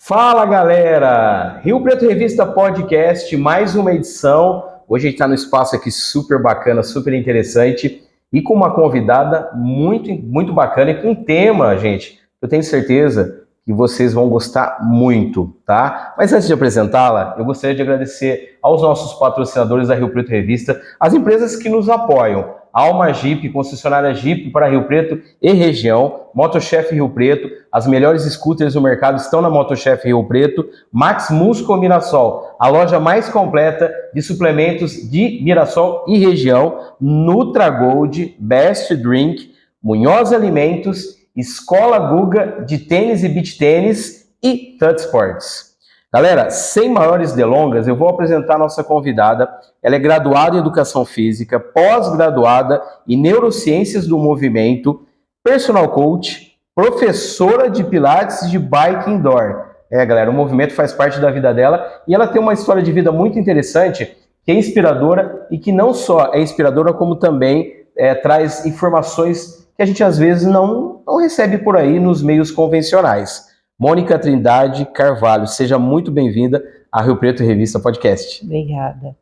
Fala galera, Rio Preto Revista Podcast, mais uma edição. Hoje a gente está num espaço aqui super bacana, super interessante e com uma convidada muito bacana e com um tema, gente, eu tenho certeza que vocês vão gostar muito, tá? Mas antes de apresentá-la, eu gostaria de agradecer aos nossos patrocinadores da Rio Preto Revista, as empresas que nos apoiam. Alma Jeep, concessionária Jeep para Rio Preto e região, Motochef Rio Preto, as melhores scooters do mercado estão na Motochef Rio Preto, Max Musco Mirassol, a loja mais completa de suplementos de Mirassol e região, Nutra Gold, Best Drink, Munhoz Alimentos, Escola Guga de tênis e beach tênis e Touch Sports. Galera, sem maiores delongas, eu vou apresentar a nossa convidada. Ela é graduada em Educação Física, pós-graduada em Neurociências do Movimento, personal coach, professora de Pilates e de Bike Indoor. Galera, o movimento faz parte da vida dela e ela tem uma história de vida muito interessante, que é inspiradora e que não só é inspiradora, como também traz informações que a gente às vezes não recebe por aí nos meios convencionais. Mônica Trindade Carvalho, seja muito bem-vinda à Rio Preto Revista Podcast. Obrigada.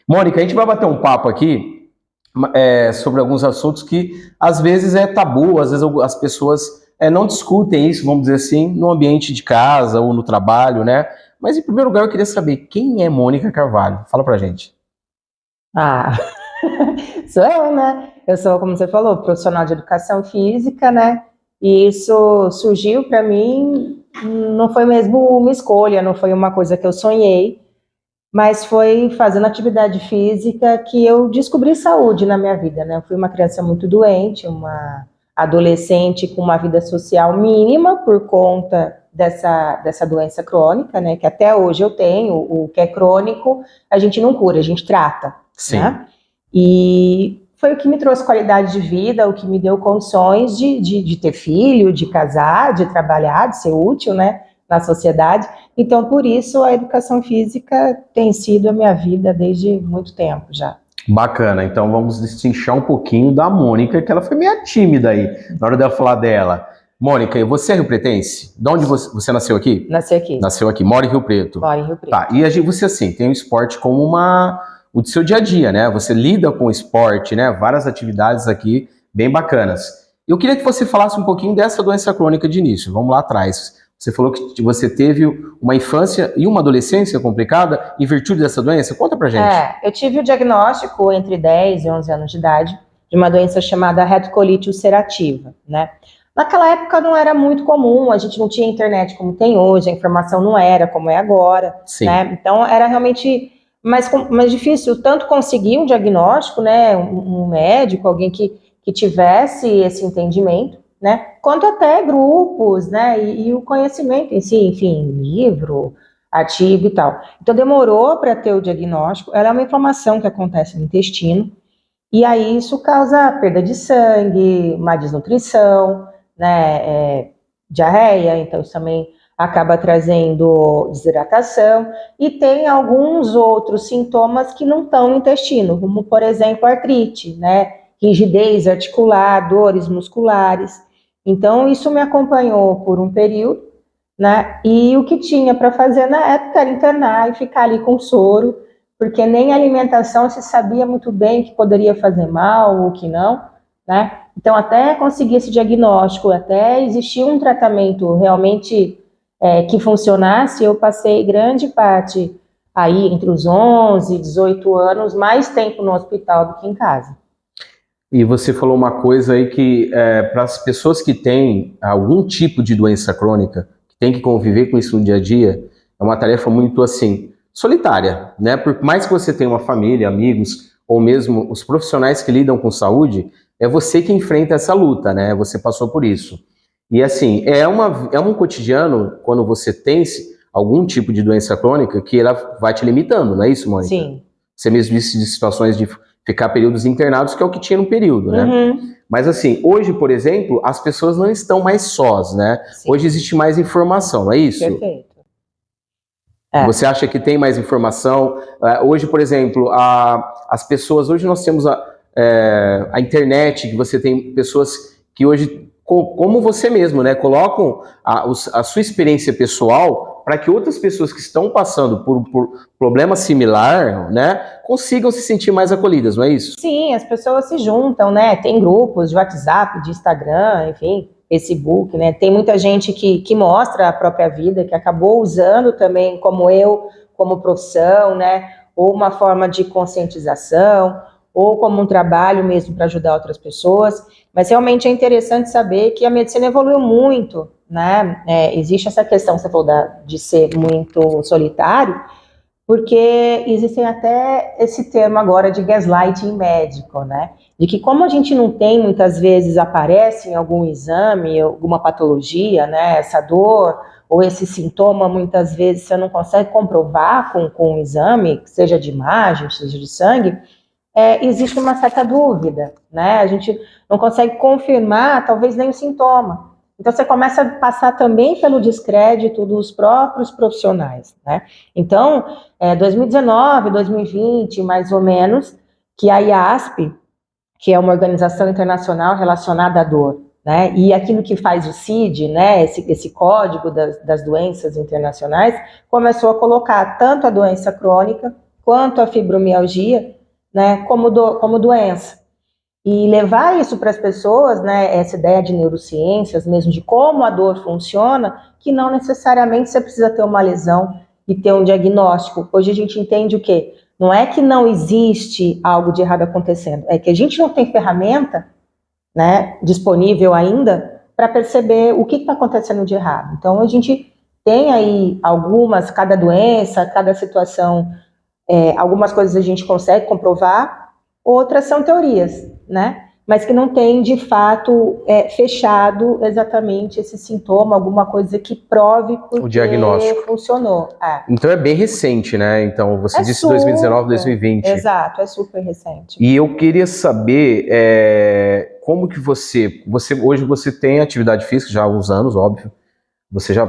Mônica, a gente vai bater um papo aqui sobre alguns assuntos que às vezes é tabu, às vezes as pessoas não discutem isso, vamos dizer assim, no ambiente de casa ou no trabalho, né? Mas em primeiro lugar eu queria saber quem é Mônica Carvalho. Fala pra gente. Sou eu, né? Eu sou, como você falou, profissional de educação física, né? E isso surgiu para mim, não foi mesmo uma escolha, não foi uma coisa que eu sonhei, mas foi fazendo atividade física que eu descobri saúde na minha vida, né? Eu fui uma criança muito doente, uma adolescente com uma vida social mínima por conta dessa doença crônica, né? Que até hoje eu tenho. O que é crônico, a gente não cura, a gente trata. Sim. Né? E foi o que me trouxe qualidade de vida, o que me deu condições de ter filho, de casar, de trabalhar, de ser útil, né, na sociedade. Então, por isso, a educação física tem sido a minha vida desde muito tempo já. Bacana, então vamos destrinchar um pouquinho da Mônica, que ela foi meio tímida aí, na hora de eu falar dela. Mônica, você é rio-pretense? De onde você nasceu aqui? Nasci aqui. Nasceu aqui, mora em Rio Preto. Moro em Rio Preto. Tá, e você assim, tem o esporte como o do seu dia a dia, né? Você lida com o esporte, né? Várias atividades aqui bem bacanas. Eu queria que você falasse um pouquinho dessa doença crônica de início. Vamos lá atrás. Você falou que você teve uma infância e uma adolescência complicada em virtude dessa doença. Conta pra gente. Eu tive o diagnóstico entre 10 e 11 anos de idade de uma doença chamada retocolite ulcerativa, né? Naquela época não era muito comum, a gente não tinha internet como tem hoje, a informação não era como é agora, Sim. Né? Então era realmente mais difícil tanto conseguir um diagnóstico, né, um médico, alguém que tivesse esse entendimento, né, quanto até grupos, né, e o conhecimento em si, enfim, livro, artigo e tal. Então demorou para ter o diagnóstico. Ela é uma inflamação que acontece no intestino, e aí isso causa perda de sangue, má desnutrição, né, diarreia, então isso também acaba trazendo desidratação, e tem alguns outros sintomas que não estão no intestino, como, por exemplo, artrite, né, rigidez articular, dores musculares. Então, isso me acompanhou por um período, né, e o que tinha para fazer na época era internar e ficar ali com soro, porque nem a alimentação se sabia muito bem o que poderia fazer mal ou o que não, né. Então, até conseguir esse diagnóstico, até existir um tratamento realmente que funcionasse, eu passei grande parte aí entre os 11 e 18 anos, mais tempo no hospital do que em casa. E você falou uma coisa aí que para as pessoas que têm algum tipo de doença crônica, que tem que conviver com isso no dia a dia, é uma tarefa muito assim, solitária, né? Por mais que você tenha uma família, amigos, ou mesmo os profissionais que lidam com saúde, é você que enfrenta essa luta, né? Você passou por isso. E assim, é um cotidiano, quando você tem algum tipo de doença crônica, que ela vai te limitando, não é isso, Mônica? Sim. Você mesmo disse de situações de ficar períodos internados, que é o que tinha no período, né? Uhum. Mas assim, hoje, por exemplo, as pessoas não estão mais sós, né? Sim. Hoje existe mais informação, não é isso? Perfeito. Você acha que tem mais informação? Hoje, por exemplo, as pessoas... Hoje nós temos a internet, que você tem pessoas que hoje, como você mesmo, né, colocam a sua experiência pessoal para que outras pessoas que estão passando por problema similar, né, consigam se sentir mais acolhidas, não é isso? Sim, as pessoas se juntam, né? Tem grupos de WhatsApp, de Instagram, enfim, Facebook, né? Tem muita gente que mostra a própria vida, que acabou usando também, como eu, como profissão, né? Ou uma forma de conscientização, ou como um trabalho mesmo para ajudar outras pessoas. Mas realmente é interessante saber que a medicina evoluiu muito, né? Existe essa questão, você falou de ser muito solitário, porque existem até esse termo agora de gaslighting médico, né? De que como a gente não tem, muitas vezes aparece em algum exame, alguma patologia, né? Essa dor ou esse sintoma, muitas vezes você não consegue comprovar com um exame, seja de imagem, seja de sangue, existe uma certa dúvida, né? A gente não consegue confirmar, talvez, nem o sintoma. Então, você começa a passar também pelo descrédito dos próprios profissionais, né? Então, 2019, 2020, mais ou menos, que a IASP, que é uma organização internacional relacionada à dor, né? E aquilo que faz o CID, né? Esse código das doenças internacionais, começou a colocar tanto a doença crônica quanto a fibromialgia, né? Como doença. E levar isso para as pessoas, né, essa ideia de neurociências mesmo, de como a dor funciona, que não necessariamente você precisa ter uma lesão e ter um diagnóstico. Hoje a gente entende o quê? Não é que não existe algo de errado acontecendo, é que a gente não tem ferramenta, né, disponível ainda para perceber o que está acontecendo de errado. Então a gente tem aí cada doença, cada situação, algumas coisas a gente consegue comprovar, outras são teorias, né? Mas que não tem, de fato, fechado exatamente esse sintoma, alguma coisa que prove porque O diagnóstico funcionou. Então é bem recente, né? Então você disse super, 2019, 2020. Exato, é super recente. E eu queria saber como que você hoje você tem atividade física já há alguns anos, óbvio. Você já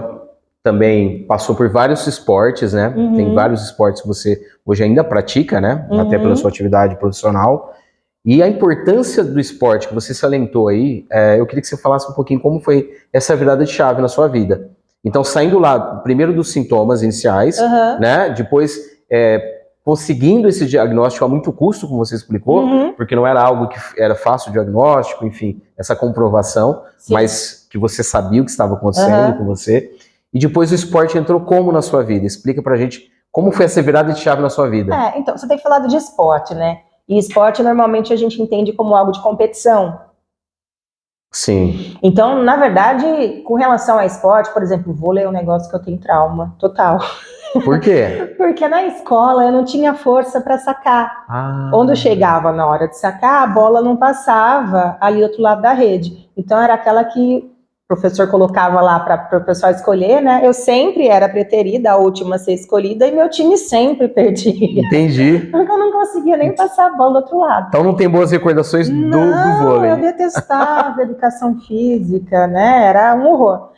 também passou por vários esportes, né? Uhum. Tem vários esportes que você hoje ainda pratica, né? Uhum. Até pela sua atividade profissional. E a importância do esporte que você salientou aí, eu queria que você falasse um pouquinho como foi essa virada de chave na sua vida. Então, saindo lá, primeiro dos sintomas iniciais, Uhum. né? Depois, conseguindo esse diagnóstico a muito custo, como você explicou, Uhum. porque não era algo que era fácil o diagnóstico, enfim, essa comprovação, Sim. mas que você sabia o que estava acontecendo com você. E depois o esporte entrou como na sua vida? Explica pra gente como foi essa virada de chave na sua vida. Então, você tem falado de esporte, né? E esporte normalmente a gente entende como algo de competição. Sim. Então, na verdade, com relação a esporte, por exemplo, vôlei é um negócio que eu tenho trauma total. Por quê? Porque na escola eu não tinha força para sacar. Quando eu chegava na hora de sacar, a bola não passava ali do outro lado da rede. Então era aquela que o professor colocava lá para o pessoal escolher, né? Eu sempre era preterida, a última a ser escolhida, e meu time sempre perdia. Entendi. Porque eu não conseguia nem passar a bola do outro lado. Então não tem boas recordações do vôlei. Eu detestava educação física, né? Era um horror.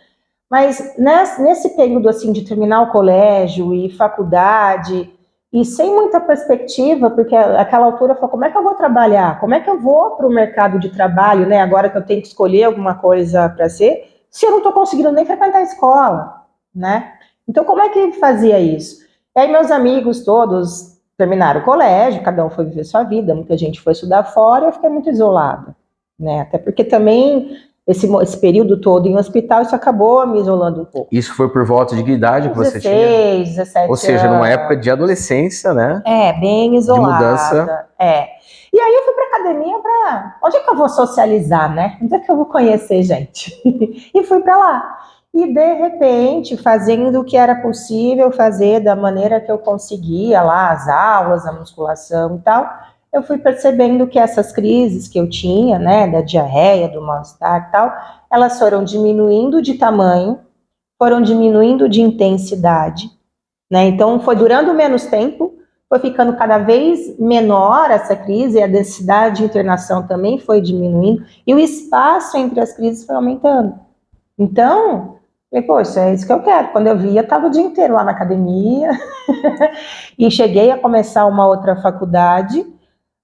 Mas nesse período assim de terminar o colégio e faculdade, e sem muita perspectiva, porque àquela altura eu falei, como é que eu vou trabalhar? Como é que eu vou para o mercado de trabalho, né? Agora que eu tenho que escolher alguma coisa para ser, se eu não estou conseguindo nem frequentar a escola, né? Então como é que fazia isso? E aí meus amigos todos terminaram o colégio, cada um foi viver sua vida, muita gente foi estudar fora, eu fiquei muito isolada, né? Até porque também esse período todo em hospital, isso acabou me isolando um pouco. Isso foi por volta de que idade que você 16, tinha? 17 anos. Ou seja, numa época de adolescência, né? Bem isolada. De mudança. E aí eu fui para academia para... Onde é que eu vou socializar, né? Onde é que eu vou conhecer gente? E fui para lá. E, de repente, fazendo o que era possível fazer da maneira que eu conseguia lá, as aulas, a musculação e tal, eu fui percebendo que essas crises que eu tinha, né, da diarreia, do mal-estar e tal, elas foram diminuindo de tamanho, foram diminuindo de intensidade, né? Então foi durando menos tempo, foi ficando cada vez menor essa crise, e a densidade de internação também foi diminuindo, e o espaço entre as crises foi aumentando. Então, falei, poxa, é isso que eu quero. Quando eu vi, eu estava o dia inteiro lá na academia, e cheguei a começar uma outra faculdade,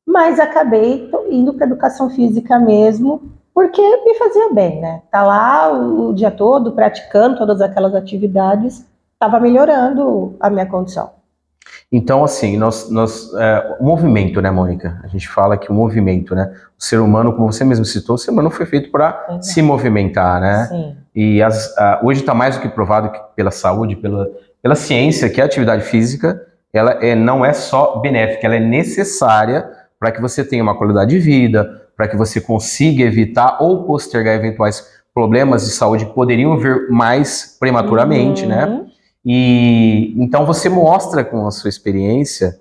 mas acabei indo para educação física mesmo, porque me fazia bem, né? Tá lá o dia todo praticando todas aquelas atividades, estava melhorando a minha condição. Então, assim, o movimento, né, Mônica? A gente fala que o movimento, né? O ser humano, como você mesmo citou, o ser humano foi feito para se movimentar, né? Sim. E hoje está mais do que provado que pela saúde, pela ciência, que a atividade física, ela não é só benéfica, ela é necessária para que você tenha uma qualidade de vida, para que você consiga evitar ou postergar eventuais problemas de saúde que poderiam vir mais prematuramente, né? E então você mostra com a sua experiência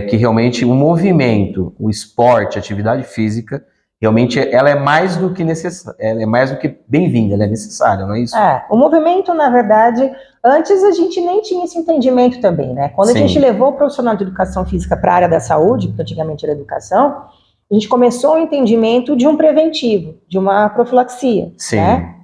que realmente o movimento, o esporte, a atividade física, realmente ela é mais do que necessária, ela é mais do que bem-vinda, ela é necessária, não é isso? O movimento, na verdade, antes a gente nem tinha esse entendimento também, né? Quando a gente levou o profissional de educação física para a área da saúde, porque antigamente era educação, a gente começou o entendimento de um preventivo, de uma profilaxia, né?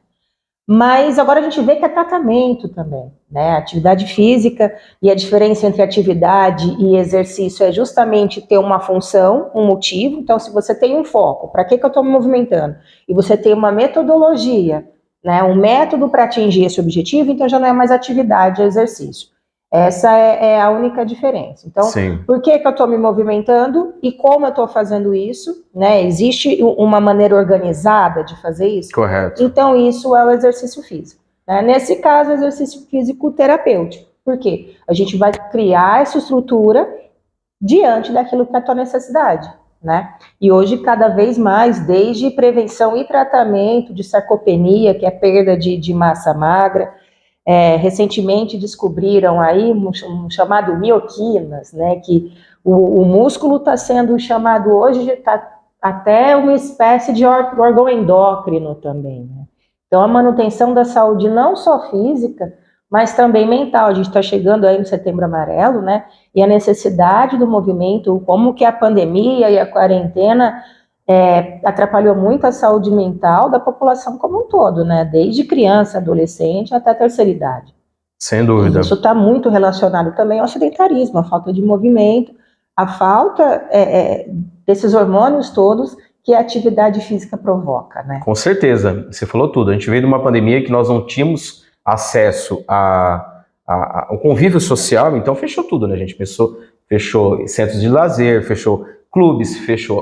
Mas agora a gente vê que é tratamento também, né? Atividade física, e a diferença entre atividade e exercício é justamente ter uma função, um motivo. Então, se você tem um foco, para que eu estou me movimentando? E você tem uma metodologia, né? Um método para atingir esse objetivo, então já não é mais atividade, é exercício. Essa é a única diferença. Então, por que eu estou me movimentando e como eu estou fazendo isso, né? Existe uma maneira organizada de fazer isso? Correto. Então, isso é o exercício físico, né? Nesse caso, exercício físico terapêutico. Por quê? A gente vai criar essa estrutura diante daquilo que é a tua necessidade, né? E hoje, cada vez mais, desde prevenção e tratamento de sarcopenia, que é perda de massa magra, recentemente descobriram aí um chamado mioquinas, né, que o músculo está sendo chamado hoje, está até uma espécie de órgão endócrino também, né? Então a manutenção da saúde não só física, mas também mental. A gente está chegando aí no Setembro Amarelo, né, e a necessidade do movimento, como que a pandemia e a quarentena atrapalhou muito a saúde mental da população como um todo, né? Desde criança, adolescente até a terceira idade. Sem dúvida. E isso está muito relacionado também ao sedentarismo, a falta de movimento, a falta desses hormônios todos que a atividade física provoca, né? Com certeza, você falou tudo. A gente veio de uma pandemia que nós não tínhamos acesso ao convívio social, então fechou tudo, né? A gente fechou centros de lazer, fechou clubes,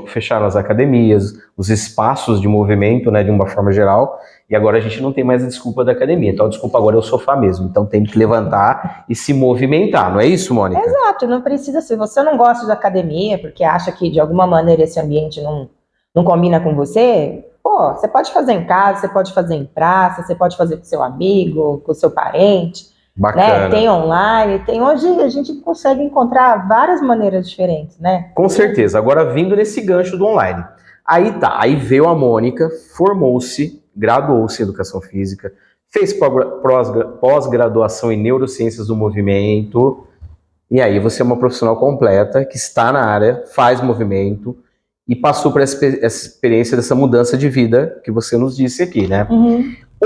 fecharam as academias, os espaços de movimento, né, de uma forma geral, e agora a gente não tem mais a desculpa da academia. Então a desculpa agora é o sofá mesmo. Então tem que levantar e se movimentar, não é isso, Mônica? Exato, não precisa, se você não gosta de academia, porque acha que de alguma maneira esse ambiente não combina com você, pô, você pode fazer em casa, você pode fazer em praça, você pode fazer com seu amigo, com seu parente. Bacana. Né? Tem online, hoje a gente consegue encontrar várias maneiras diferentes, né? Com certeza. Agora, vindo nesse gancho do online. Aí veio a Mônica, formou-se, graduou-se em Educação Física, fez pós-graduação em Neurociências do Movimento, e aí você é uma profissional completa, que está na área, faz movimento, e passou por essa experiência dessa mudança de vida que você nos disse aqui, né?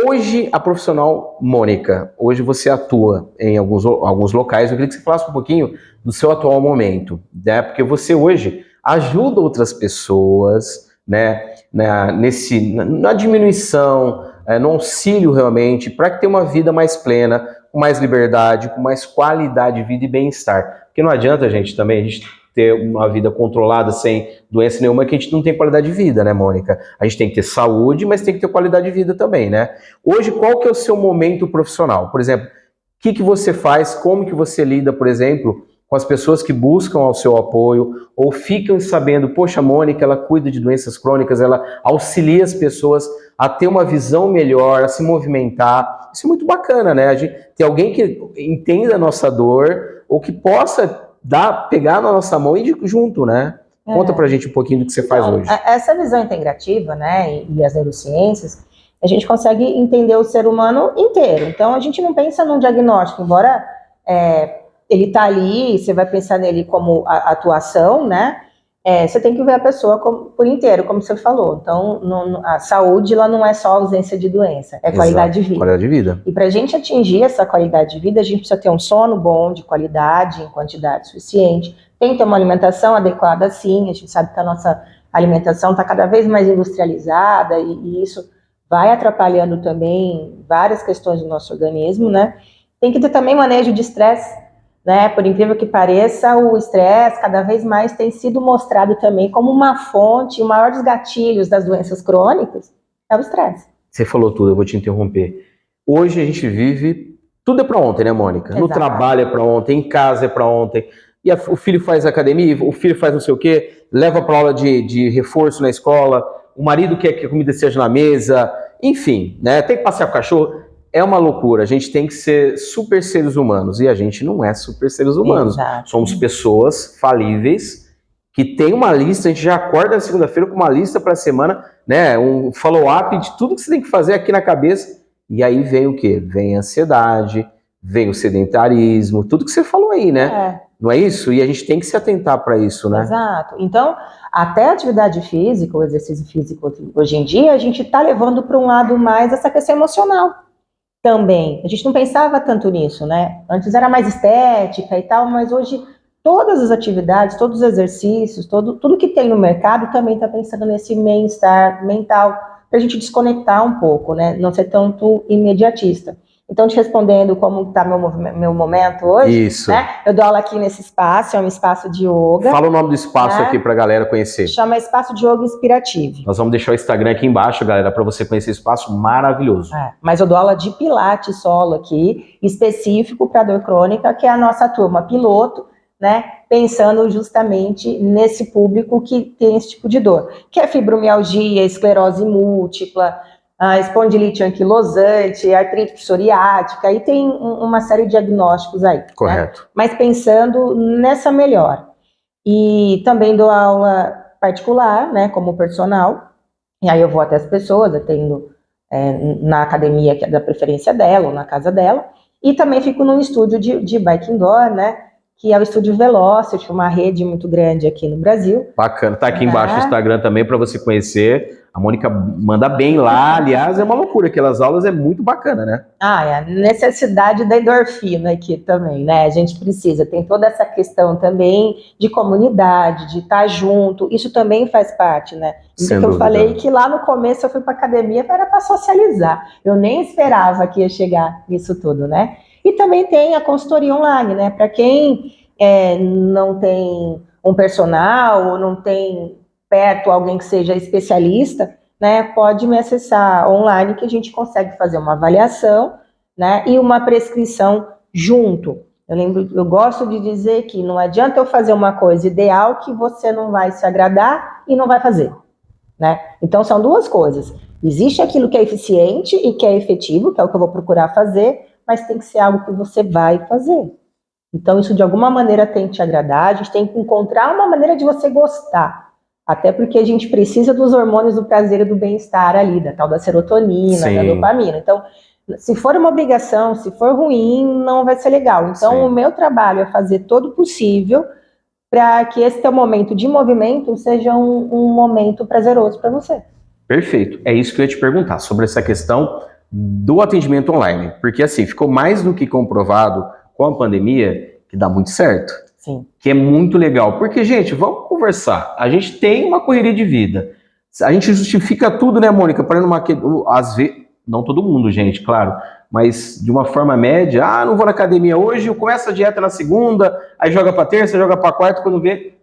Hoje, a profissional Mônica, hoje você atua em alguns locais. Eu queria que você falasse um pouquinho do seu atual momento, né? Porque você hoje ajuda outras pessoas, né? Na diminuição, no auxílio realmente, para que tenha uma vida mais plena, com mais liberdade, com mais qualidade de vida e bem-estar. Porque não adianta, gente, também a gente ter uma vida controlada sem doença nenhuma, que a gente não tem qualidade de vida, né, Mônica? A gente tem que ter saúde, mas tem que ter qualidade de vida também, né? Hoje, qual que é o seu momento profissional? Por exemplo, o que você faz, como que você lida, por exemplo, com as pessoas que buscam o seu apoio ou ficam sabendo, poxa, a Mônica, ela cuida de doenças crônicas, ela auxilia as pessoas a ter uma visão melhor, a se movimentar. Isso é muito bacana, né? Tem alguém que entenda a nossa dor ou que possa pegar na nossa mão e ir junto, né? Conta pra gente um pouquinho do que você faz hoje. Essa visão integrativa, né, e as neurociências, a gente consegue entender o ser humano inteiro. Então, a gente não pensa num diagnóstico, embora ele tá ali, você vai pensar nele como atuação, né? Você tem que ver a pessoa por inteiro, como você falou. Então, a saúde ela não é só ausência de doença, é qualidade de vida. Qualidade de vida. E para a gente atingir essa qualidade de vida, a gente precisa ter um sono bom, de qualidade, em quantidade suficiente. Tem que ter uma alimentação adequada, sim. A gente sabe que a nossa alimentação está cada vez mais industrializada e isso vai atrapalhando também várias questões do nosso organismo, né? Tem que ter também manejo de estresse, né? Por incrível que pareça, o estresse cada vez mais tem sido mostrado também como uma fonte, o maior dos gatilhos das doenças crônicas é o estresse. Você falou tudo, eu vou te interromper. Hoje a gente vive, tudo é para ontem, né, Mônica? Exato. No trabalho é para ontem, em casa é para ontem. E o filho faz academia, o filho faz não sei o quê, leva para aula de reforço na escola, o marido quer que a comida esteja na mesa, enfim, né? Tem que passear com o cachorro. É uma loucura. A gente tem que ser super seres humanos e a gente não é super seres humanos. Exato. Somos pessoas falíveis que tem uma lista. A gente já acorda na segunda-feira com uma lista para a semana, né? Um follow-up de tudo que você tem que fazer aqui na cabeça. E aí vem o quê? Vem a ansiedade, vem o sedentarismo, tudo que você falou aí, né? Não é isso? E a gente tem que se atentar para isso, né? Exato. Então, até a atividade física, o exercício físico, hoje em dia, a gente está levando para um lado mais essa questão emocional também. A gente não pensava tanto nisso, né? Antes era mais estética e tal, mas hoje todas as atividades, todos os exercícios, tudo que tem no mercado também está pensando nesse bem-estar mental, para a gente desconectar um pouco, né? Não ser tanto imediatista. Então, te respondendo como está meu momento hoje, Isso. Né? Eu dou aula aqui nesse espaço, é um espaço de yoga. Fala o nome do espaço aqui para a galera conhecer. Chama Espaço de Yoga Inspirativo. Nós vamos deixar o Instagram aqui embaixo, galera, para você conhecer esse espaço maravilhoso. Mas eu dou aula de pilates solo aqui, específico para dor crônica, que é a nossa turma piloto, né? Pensando justamente nesse público que tem esse tipo de dor, que é fibromialgia, esclerose múltipla, a espondilite anquilosante, artrite psoriática, aí tem uma série de diagnósticos aí. Correto. Né? Mas pensando nessa melhora. E também dou aula particular, né, como personal, e aí eu vou até as pessoas, atendo na academia que é da preferência dela, ou na casa dela, e também fico num estúdio de bike indoor, né, que é o Estúdio Velocity, uma rede muito grande aqui no Brasil. Bacana, tá aqui embaixo o Instagram também para você conhecer. A Mônica manda bem lá, aliás, é uma loucura, aquelas aulas é muito bacana, né? É a necessidade da endorfina aqui também, né? A gente precisa, tem toda essa questão também de comunidade, de estar junto, isso também faz parte, né? Então eu falei que lá no começo eu fui para academia era para socializar, eu nem esperava que ia chegar nisso tudo, né? E também tem a consultoria online, né? Para quem não tem um personal ou não tem perto alguém que seja especialista, né? Pode me acessar online que a gente consegue fazer uma avaliação, né? E uma prescrição junto. Eu gosto de dizer que não adianta eu fazer uma coisa ideal que você não vai se agradar e não vai fazer, né? Então são duas coisas. Existe aquilo que é eficiente e que é efetivo, que é o que eu vou procurar fazer, mas tem que ser algo que você vai fazer. Então, isso de alguma maneira tem que te agradar, a gente tem que encontrar uma maneira de você gostar. Até porque a gente precisa dos hormônios do prazer e do bem-estar ali, da tal da serotonina, da dopamina. Então, se for uma obrigação, se for ruim, não vai ser legal. Então, o meu trabalho é fazer todo o possível para que esse teu momento de movimento seja um momento prazeroso para você. Perfeito. É isso que eu ia te perguntar, sobre essa questão do atendimento online. Porque, assim, ficou mais do que comprovado com a pandemia que dá muito certo. Sim. Que é muito legal. Porque, gente, vamos conversar. A gente tem uma correria de vida. A gente justifica tudo, né, Mônica? Para às vezes, não todo mundo, gente, claro, mas de uma forma média, não vou na academia hoje, eu começo a dieta na segunda, aí joga para terça, joga para quarta, quando vê,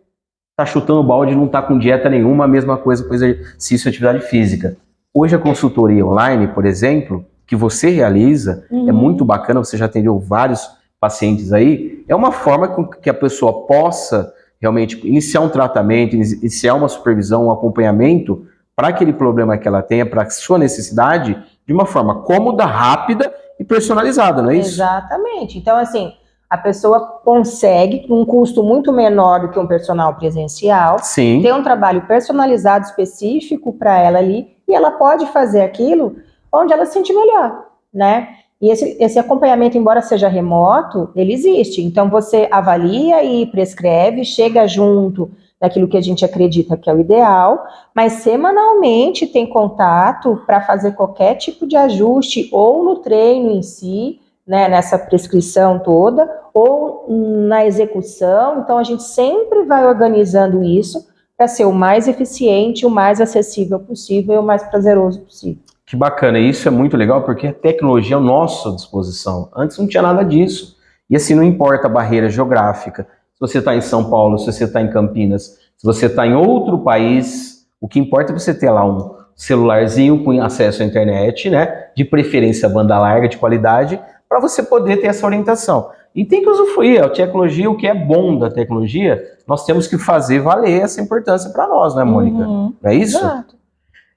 tá chutando o balde, não tá com dieta nenhuma, a mesma coisa com exercício e atividade física. Hoje a consultoria online, por exemplo, que você realiza, é muito bacana, você já atendeu vários pacientes aí, é uma forma que a pessoa possa realmente iniciar um tratamento, iniciar uma supervisão, um acompanhamento para aquele problema que ela tenha, para a sua necessidade, de uma forma cômoda, rápida e personalizada, não é isso? Exatamente. Então, assim, a pessoa consegue, com um custo muito menor do que um personal presencial, ter um trabalho personalizado, específico para ela ali, e ela pode fazer aquilo onde ela se sente melhor, né? E esse acompanhamento, embora seja remoto, ele existe. Então, você avalia e prescreve, chega junto daquilo que a gente acredita que é o ideal, mas semanalmente tem contato para fazer qualquer tipo de ajuste, ou no treino em si, né, nessa prescrição toda, ou na execução. Então, a gente sempre vai organizando isso para ser o mais eficiente, o mais acessível possível e o mais prazeroso possível. Que bacana, e isso é muito legal porque a tecnologia é à nossa disposição. Antes não tinha nada disso. E assim, não importa a barreira geográfica. Se você está em São Paulo, se você está em Campinas, se você está em outro país, o que importa é você ter lá um celularzinho com acesso à internet, né? De preferência banda larga, de qualidade, para você poder ter essa orientação. E tem que usufruir. A tecnologia, o que é bom da tecnologia, nós temos que fazer valer essa importância para nós, né, Mônica? Uhum. Não é isso? Exato.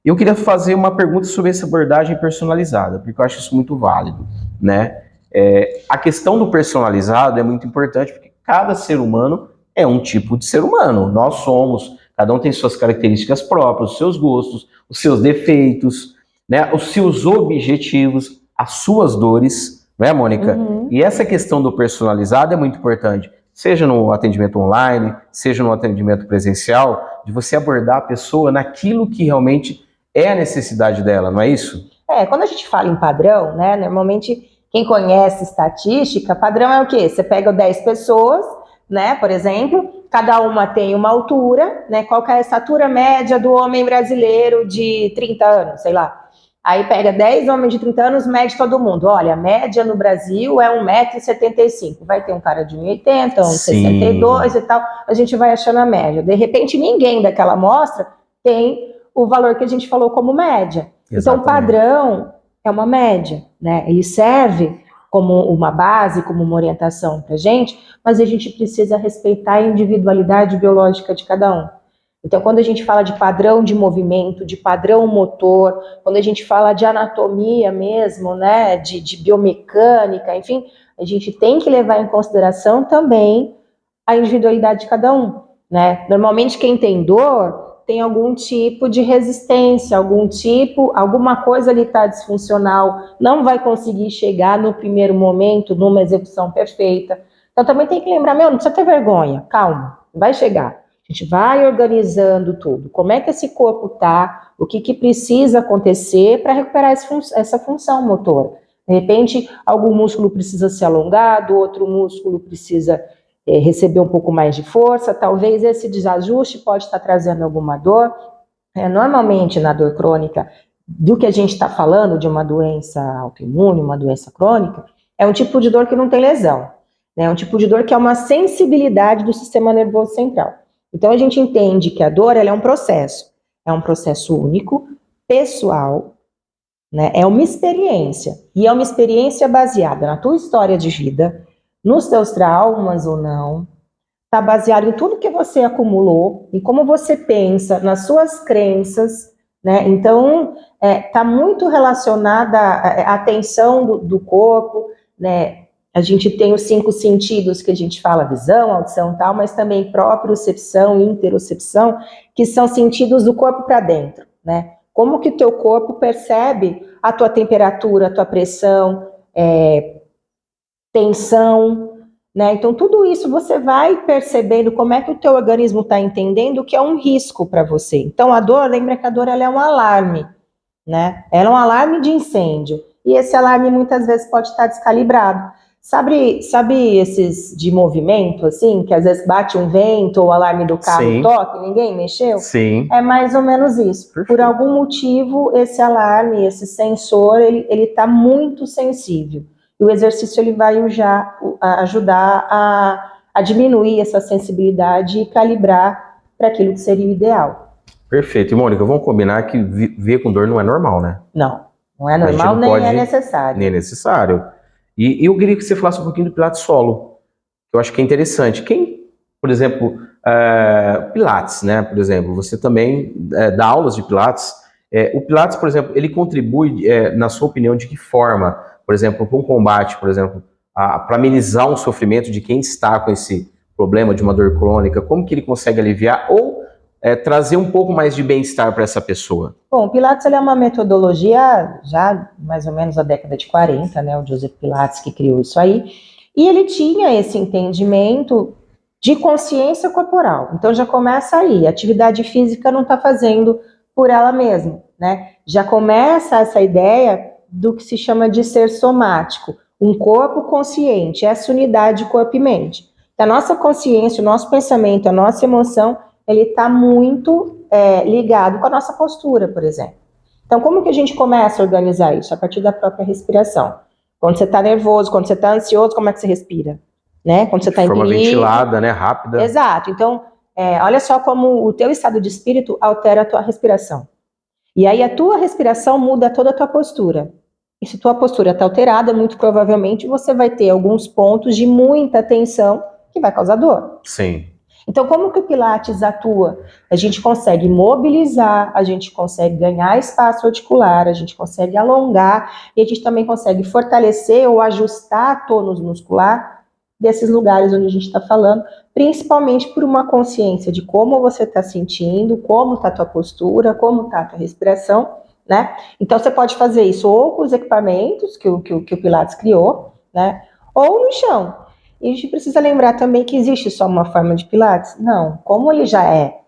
Eu queria fazer uma pergunta sobre essa abordagem personalizada, porque eu acho isso muito válido, né? A questão do personalizado é muito importante, porque cada ser humano é um tipo de ser humano. Nós somos, cada um tem suas características próprias, os seus gostos, os seus defeitos, né? Os seus objetivos, as suas dores, né, Mônica? Uhum. E essa questão do personalizado é muito importante, seja no atendimento online, seja no atendimento presencial, de você abordar a pessoa naquilo que realmente é a necessidade dela, não é isso? Quando a gente fala em padrão, né, normalmente quem conhece estatística, padrão é o quê? Você pega 10 pessoas, né, por exemplo, cada uma tem uma altura, né, qual que é a estatura média do homem brasileiro de 30 anos, sei lá. Aí pega 10 homens de 30 anos, mede todo mundo. Olha, a média no Brasil é 1,75 m. Vai ter um cara de 1,80 m, 1,62 e tal, a gente vai achando a média. De repente, ninguém daquela amostra tem o valor que a gente falou como média. Exatamente. Então, o padrão é uma média, né? Ele serve como uma base, como uma orientação para a gente, mas a gente precisa respeitar a individualidade biológica de cada um. Então, quando a gente fala de padrão de movimento, de padrão motor, quando a gente fala de anatomia mesmo, né, de biomecânica, enfim, a gente tem que levar em consideração também a individualidade de cada um, né? Normalmente, quem tem dor tem algum tipo de resistência, alguma coisa ali está disfuncional, não vai conseguir chegar no primeiro momento numa execução perfeita. Então também tem que lembrar, não precisa ter vergonha, calma, vai chegar. A gente vai organizando tudo. Como é que esse corpo tá? O que precisa acontecer para recuperar essa função motora? De repente, algum músculo precisa ser alongado, outro músculo precisa receber um pouco mais de força, talvez esse desajuste pode estar trazendo alguma dor. Normalmente, na dor crônica, do que a gente está falando de uma doença autoimune, uma doença crônica, é um tipo de dor que não tem lesão, né? É um tipo de dor que é uma sensibilidade do sistema nervoso central. Então, a gente entende que a dor ela é um processo único, pessoal, né? É uma experiência, e é uma experiência baseada na tua história de vida, nos teus traumas ou não, está baseado em tudo que você acumulou, em como você pensa, nas suas crenças, né? Então, está muito relacionada à atenção do corpo, né? A gente tem os 5 sentidos que a gente fala, visão, audição e tal, mas também propriocepção e interocepção, que são sentidos do corpo para dentro, né? Como que o teu corpo percebe a tua temperatura, a tua pressão, tensão, né? Então, tudo isso você vai percebendo como é que o teu organismo está entendendo que é um risco para você. Então, a dor, lembra que a dor ela é um alarme, né? Ela é um alarme de incêndio. E esse alarme muitas vezes pode estar descalibrado. Sabe esses de movimento, assim, que às vezes bate um vento ou o alarme do carro toca e ninguém mexeu? Sim. É mais ou menos isso. Perfeito. Por algum motivo, esse alarme, esse sensor, ele está muito sensível. E o exercício ele vai ajudar a diminuir essa sensibilidade e calibrar para aquilo que seria o ideal. Perfeito. E, Mônica, vamos combinar que viver com dor não é normal, né? Não é normal, nem é necessário. Nem é necessário. E eu queria que você falasse um pouquinho do Pilates solo, que eu acho que é interessante. Quem, por exemplo, Pilates, né? Por exemplo, você também dá aulas de Pilates. O Pilates, por exemplo, ele contribui, na sua opinião, de que forma? Por exemplo, para um combate, por exemplo, para amenizar um sofrimento de quem está com esse problema de uma dor crônica, como que ele consegue aliviar ou trazer um pouco mais de bem-estar para essa pessoa? Bom, o Pilates ele é uma metodologia já mais ou menos da década de 40, né? O Joseph Pilates que criou isso aí, e ele tinha esse entendimento de consciência corporal. Então já começa aí, a atividade física não está fazendo por ela mesma, né? Já começa essa ideia do que se chama de ser somático, um corpo consciente, essa unidade corpo e mente. A nossa consciência, o nosso pensamento, a nossa emoção, ele está muito ligado com a nossa postura, por exemplo. Então, como que a gente começa a organizar isso? A partir da própria respiração. Quando você está nervoso, quando você está ansioso, como é que você respira? Né? Quando você está em forma perigo. ventilada, né? Rápida. Exato. Então, olha só como o teu estado de espírito altera a tua respiração. E aí a tua respiração muda toda a tua postura. E se tua postura está alterada, muito provavelmente você vai ter alguns pontos de muita tensão que vai causar dor. Sim. Então, como que o Pilates atua? A gente consegue mobilizar, a gente consegue ganhar espaço articular, a gente consegue alongar e a gente também consegue fortalecer ou ajustar tônus muscular desses lugares onde a gente está falando, principalmente por uma consciência de como você está sentindo, como está a tua postura, como está a tua respiração, né? Então, você pode fazer isso ou com os equipamentos que o Pilates criou, né? Ou no chão. E a gente precisa lembrar também que existe só uma forma de Pilates? Não. Como ele já é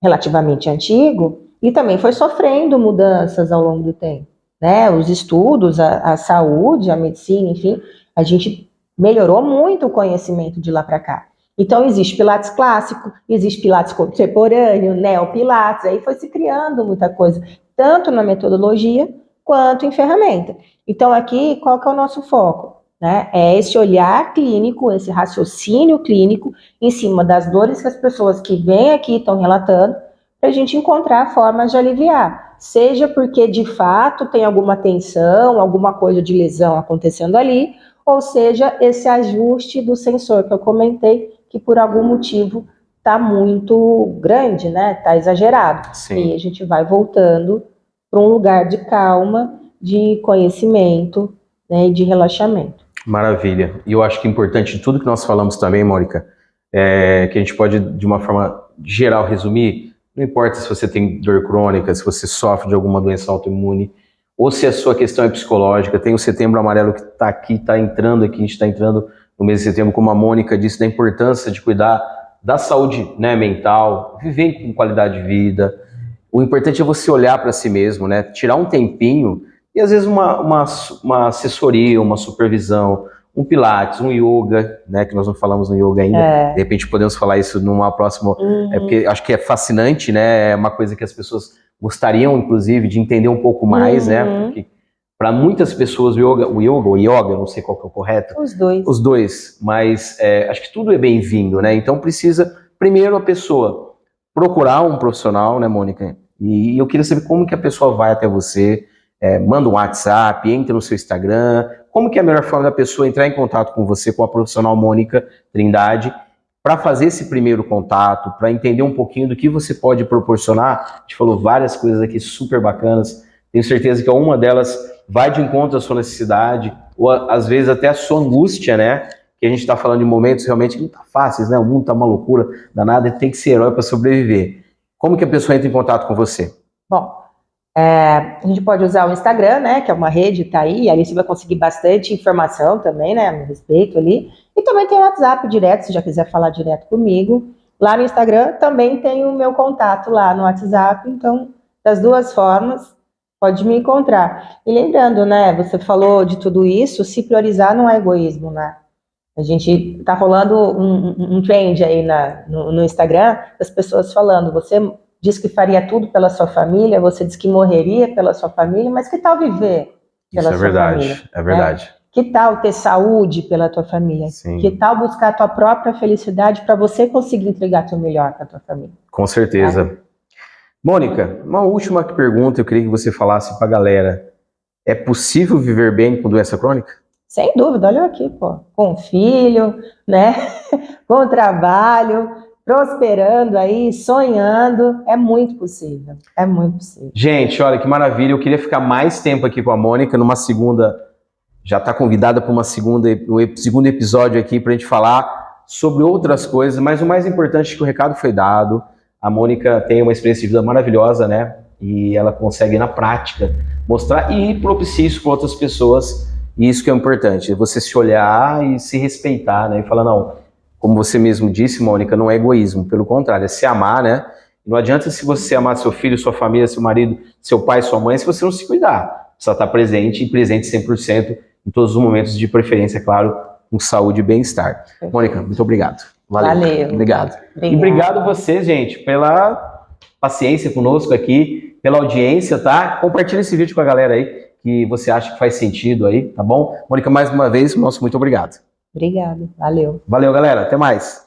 relativamente antigo, e também foi sofrendo mudanças ao longo do tempo, né? Os estudos, a saúde, a medicina, enfim, a gente melhorou muito o conhecimento de lá para cá. Então, existe Pilates clássico, existe Pilates contemporâneo, Neopilates, aí foi se criando muita coisa, tanto na metodologia quanto em ferramenta. Então, aqui, qual que é o nosso foco? Né? É esse olhar clínico, esse raciocínio clínico em cima das dores que as pessoas que vêm aqui estão relatando, para a gente encontrar formas de aliviar. Seja porque, de fato, tem alguma tensão, alguma coisa de lesão acontecendo ali, ou seja, esse ajuste do sensor que eu comentei, que por algum motivo está muito grande, né? Está exagerado. Sim. E a gente vai voltando para um lugar de calma, de conhecimento, né, e de relaxamento. Maravilha. E eu acho que é importante tudo que nós falamos também, Mônica, que a gente pode, de uma forma geral, resumir, não importa se você tem dor crônica, se você sofre de alguma doença autoimune, ou se a sua questão é psicológica, tem o Setembro Amarelo que está aqui, está entrando aqui, a gente está entrando no mês de setembro, como a Mônica disse, da importância de cuidar da saúde, né, mental, viver com qualidade de vida. O importante é você olhar para si mesmo, né, tirar um tempinho e às vezes uma assessoria, uma supervisão, um pilates, um yoga, né, que nós não falamos no yoga ainda, de repente podemos falar isso numa próxima, porque acho que é fascinante, né, é uma coisa que as pessoas gostariam, inclusive, de entender um pouco mais, né, porque para muitas pessoas o yoga, não sei qual que é o correto. Os dois, mas acho que tudo é bem-vindo, né, então precisa, primeiro a pessoa procurar um profissional, né, Mônica, e eu queria saber como que a pessoa vai até você, manda um WhatsApp, entra no seu Instagram, como que é a melhor forma da pessoa entrar em contato com você, com a profissional Mônica Trindade, para fazer esse primeiro contato, para entender um pouquinho do que você pode proporcionar. A gente falou várias coisas aqui super bacanas, tenho certeza que uma delas vai de encontro à sua necessidade, ou às vezes até a sua angústia, né? Que a gente está falando de momentos realmente que não tá fáceis, né? O mundo tá uma loucura danada, tem que ser herói para sobreviver. Como que a pessoa entra em contato com você? Bom, a gente pode usar o Instagram, né, que é uma rede, tá aí você vai conseguir bastante informação também, né, a meu respeito ali. E também tem o WhatsApp direto, se já quiser falar direto comigo. Lá no Instagram também tem o meu contato lá no WhatsApp, então, das duas formas, pode me encontrar. E lembrando, né, você falou de tudo isso, se priorizar não é egoísmo, né? A gente tá rolando um trend aí no Instagram, das pessoas falando, você diz que faria tudo pela sua família, você diz que morreria pela sua família, mas que tal viver pela sua família? Isso é verdade. Né? Que tal ter saúde pela tua família? Sim. Que tal buscar a tua própria felicidade para você conseguir entregar o melhor para a tua família? Com certeza. Mônica, uma última pergunta, eu queria que você falasse para a galera. É possível viver bem com doença crônica? Sem dúvida, olha aqui, pô. Com filho, né? Com trabalho, prosperando aí, sonhando, é muito possível, é muito possível. Gente, olha que maravilha, eu queria ficar mais tempo aqui com a Mônica, numa segunda, já está convidada para um segundo episódio aqui para a gente falar sobre outras coisas, mas o mais importante é que o recado foi dado, a Mônica tem uma experiência de vida maravilhosa, né, e ela consegue na prática mostrar e propiciar isso para outras pessoas, e isso que é importante, você se olhar e se respeitar, né, e falar, não, como você mesmo disse, Mônica, não é egoísmo, pelo contrário, é se amar, né? Não adianta se você amar seu filho, sua família, seu marido, seu pai, sua mãe, se você não se cuidar. Precisa estar presente e presente 100% em todos os momentos, de preferência, claro, com saúde e bem-estar. Mônica, muito obrigado. Valeu. Obrigado. E obrigado a vocês, gente, pela paciência conosco aqui, pela audiência, tá? Compartilha esse vídeo com a galera aí, que você acha que faz sentido aí, tá bom? Mônica, mais uma vez, nosso muito obrigado. Obrigada, valeu. Valeu, galera. Até mais.